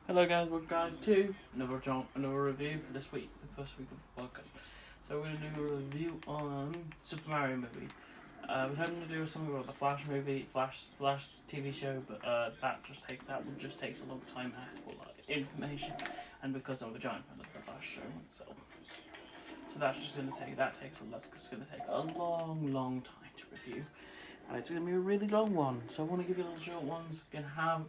Hello guys, welcome guys to another review for this week, the first week of the podcast. So we're going to do a review on Super Mario movie. We're having to do something about the Flash movie, Flash TV show, but that just takes a long time. I have to put a lot of information, and because I'm a giant fan of the Flash show itself, so that's just going to take a long time to review, and it's going to be a really long one. So I want to give you little short ones. Going to have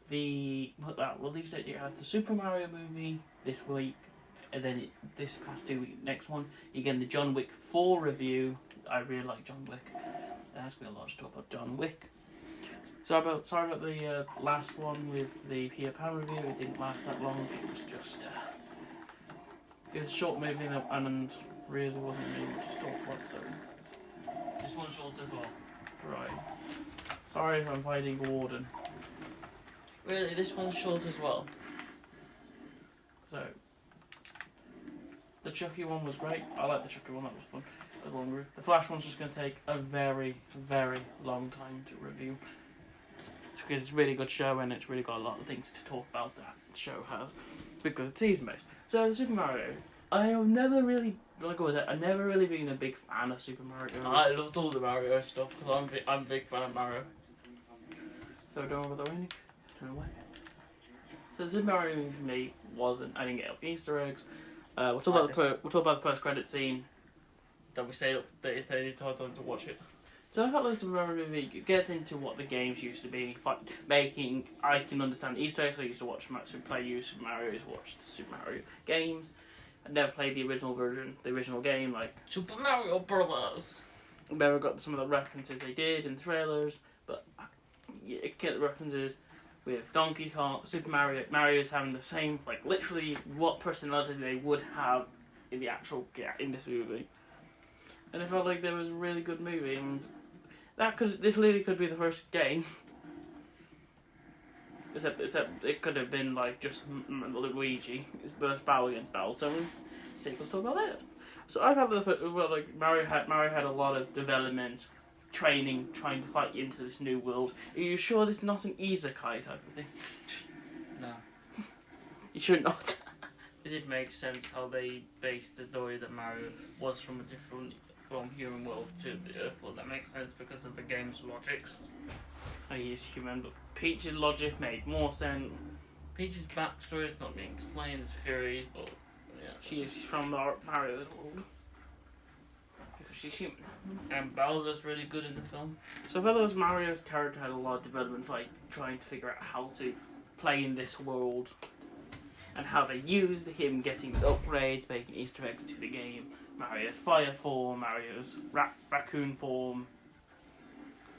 the release date. You have the Super Mario movie this week, and then this past 2 weeks. Next one, you're getting the John Wick 4 review. I really like John Wick. There's been a lot of talk about John Wick. Sorry about the last one with the Peter Pan review. It didn't last that long. It was just it was a short movie and really wasn't really much to talk about. So this one's short as well. Right. Sorry if I'm fighting a warden. Really, this one's short as well. So, the Chucky one was great. I like the Chucky one, that was fun. It was longer. The Flash one's just going to take a very, very long time to review. It's because it's a really good show and it's really got a lot of things to talk about that show has. Because it's season based. So, Super Mario. I have never really, I've never really been a big fan of Super Mario. I loved all the Mario stuff because I'm a big fan of Mario. So, don't worry about the winning. Turn away. So the Super Mario movie for me wasn't. I didn't get up Easter eggs. We'll talk about the post-credit scene that we stayed up. They told them to watch it. So I felt like the Super Mario movie gets into what the games used to be. Making I can understand Easter eggs. I used to watch Super Mario. Watch the Super Mario games. I never played the original version, the original game, like Super Mario Brothers. I never got some of the references they did in the trailers, but you get the references. With Donkey Kong, Super Mario, Mario's having the same, like literally what personality they would have in the actual in this movie, and I felt like there was a really good movie, and this literally could be the first game. Except it could have been like just Luigi, his first battle against Bowser, and sequels talk about later. So I felt like Mario had a lot of development. Training, trying to fight into this new world. Are you sure this is not an isekai type of thing? No. You should not. It did make sense how they based the story that Mario was from human world to the Earth world. That makes sense because of the game's logics. He is human, but Peach's logic made more sense. Peach's backstory is not being explained as theories, but yeah. She's from Mario's world. She's human. And Bowser's really good in the film. So I felt as Mario's character had a lot of development, like trying to figure out how to play in this world, and how they used him getting upgrades, making Easter eggs to the game. Mario's fire form, Mario's raccoon form.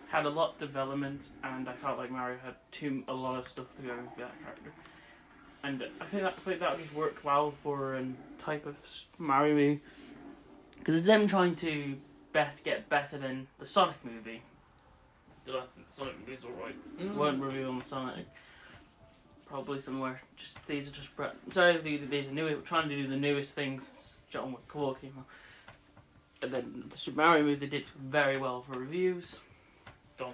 Had a lot of development, and I felt like Mario had a lot of stuff to go for that character. And I think that just worked well for a type of Mario movie. Because it's them trying to get better than the Sonic movie. Did I think the Sonic movie's alright? Weren't reviewing Sonic. Probably somewhere. These are trying to do the newest things. John Wick 4 came out. And then the Super Mario movie, they did very well for reviews. So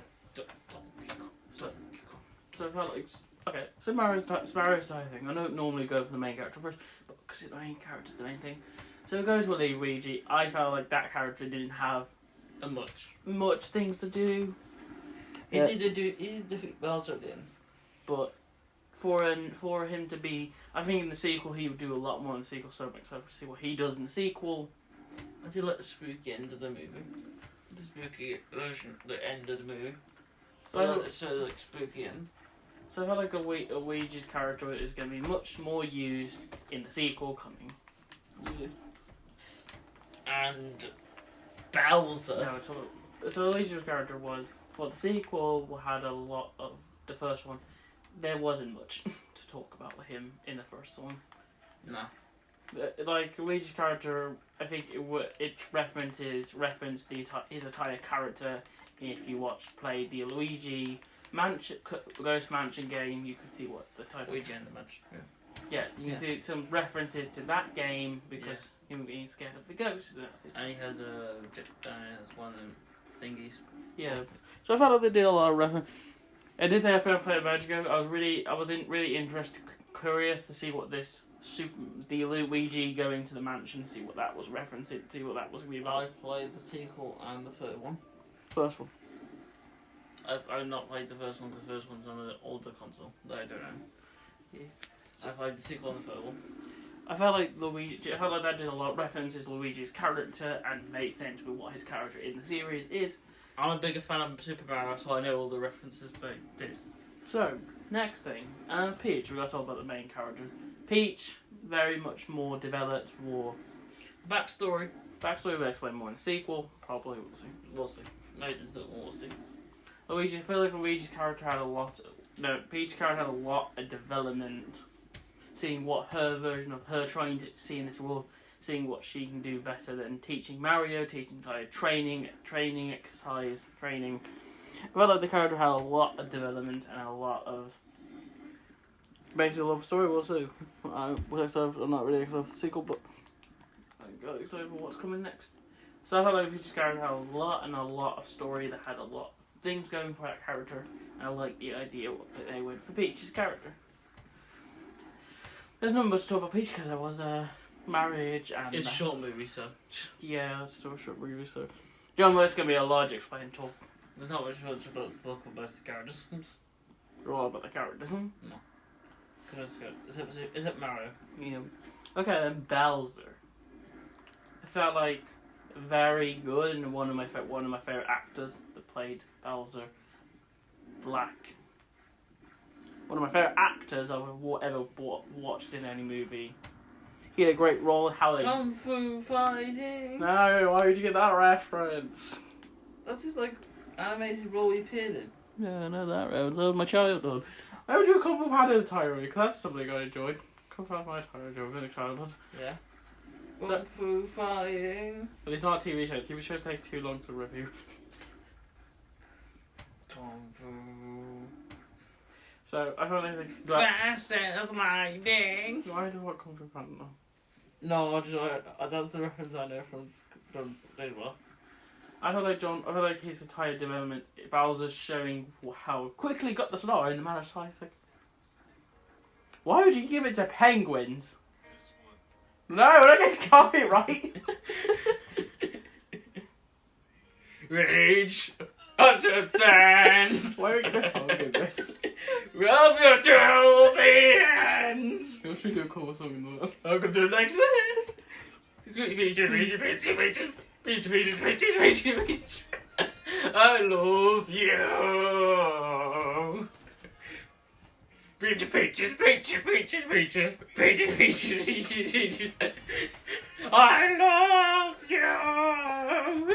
I felt like, okay, Super Mario's type thing. I don't normally go for the main character first, but because the main character's the main thing. So it goes with Luigi. I felt like that character didn't have much things to do. He did defeat Bowser at the end. But for him to be, I think in the sequel he would do a lot more in the sequel. So I'm excited to see what he does in the sequel. I do like the spooky end of the movie. The spooky version, the end of the movie. So like spooky end. So I felt like Luigi's character is going to be much more used in the sequel coming. Yeah. And Bowser. No, so Luigi's character was, for the sequel, had a lot of the first one. There wasn't much to talk about with him in the first one. No. Like Luigi's character, I think it referenced his entire character. If you play the Luigi Ghost Mansion game, you can see what the type Luigi and the Mansion. Yeah. Yeah, you can see some references to that game because him being scared of the ghosts. And he has one of them thingies. Yeah, so I thought they did a lot of reference. I did say I played Magic. I wasn't really interested curious to see what the Luigi going to the mansion, see what that was referencing, see what that was going to be about. I played the sequel and the third one. First one. I've not played the first one because the first one's on an older console that I don't own. Yeah. I played the sequel and the third one. I felt like that did a lot of references to Luigi's character and made sense with what his character in the series is. I'm a bigger fan of Super Mario, so I know all the references they did. So, next thing, Peach. We got to talk about the main characters. Peach, very much more developed, more Backstory. we'll explain more in the sequel. Probably we'll see. We'll see. Maybe we'll see. Luigi, I feel like Luigi's character had a lot. Peach's character had a lot of development. Seeing what her version of her trying to see in this world, seeing what she can do better than teaching Mario, teaching training, exercise, training. I felt like the character had a lot of development and a lot of basically love story. We'll see. I'm not really excited for the sequel, but I'm excited for what's coming next. So I felt like Peach's character had a lot of story that had a lot of things going for that character, and I like the idea that they went for Peach's character. There's not much to talk about Peach because there was a marriage and... It's a short movie, so... Yeah, it's still a short movie, so... John, it's going to be a large explain talk. There's not much about the book or most of the characters. All about the characters, No. Is it Mario? Yeah. Okay, then Bowser. I felt like very good and one of my favorite actors that played Bowser. Black. One of my favorite actors I've ever watched in any movie. He had a great role. How they Kung Fu Fighting. No, why would you get that reference? That's his animated role he appeared in. Yeah, I know that reference. That was my childhood. I would do a Kung Fu Panda entirely because that's something I enjoy. Kung Fu Panda my entire childhood. Yeah. So- Kung Fu Fighting. But it's not a TV show. TV shows take too long to review. Kung Fu. So I don't know. Fast as lightning. Why do I want Kung Fu Panda? No, that's the reference I know from Ladybug. I feel like his entire development, Bowser's showing how quickly he got the star in the matter of 5 seconds. Why would you give it to penguins? No, I got it right. Rage understand. Why would you get song in this? Rub your two hands. You should do a cool song in that. I'll go to the next one. Peaches. I love you. Peaches. I love you.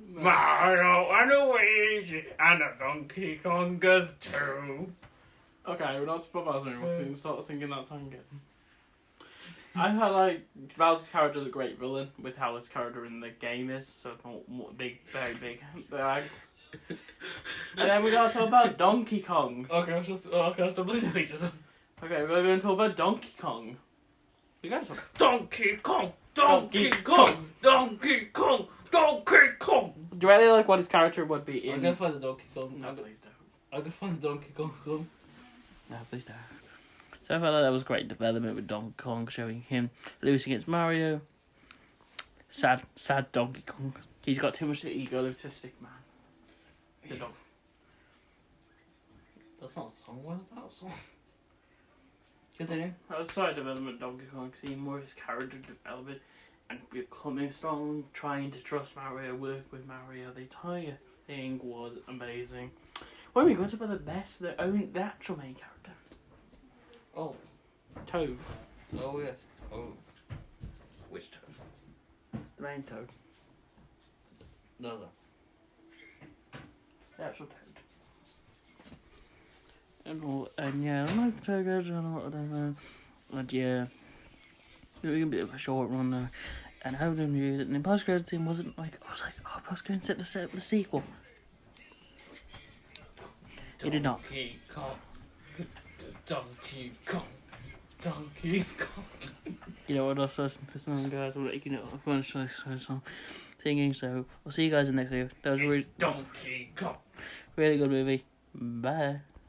Mario and Luigi and the Donkey Kongers too. Okay, we're not supposed Bowser anymore. We can start singing that song again. I felt like Bowser's character is a great villain with how his character in the game is, so more big, very big bags. And then we gotta talk about Donkey Kong. Okay, I'll stop playing the Peaches. Okay, we're gonna talk about Donkey Kong. We gotta talk. Donkey Kong. Donkey Kong. Do you really like what his character would be in? I'm gonna find the Donkey Kong. No, please don't. I'm gonna find the Donkey Kong song. No, please don't. So I felt like that was great development with Donkey Kong, showing him losing against Mario. Sad Donkey Kong. He's got too much egotistic, man. He's a dog. That's not a song. Where's that song? Continue. Outside development, Donkey Kong, seeing more of his character development and becoming strong, trying to trust Mario, work with Mario. The entire thing was amazing. When we got about the actual main character, Oh. Toad. Oh, yes. Oh. Which Toad? The main Toad. No. The actual Toad. And yeah, I like the Toad, and yeah, it was a bit of a short run there. And I hope the news and the post-credit scene wasn't like, I was like, oh, post-credit set the sequel. It did not. Donkey Kong. Donkey Kong. You know what else was for some guys? We'll let you know if you want to try some singing. So I'll see you guys in the next video. That was It's Donkey Kong. really good movie. Bye.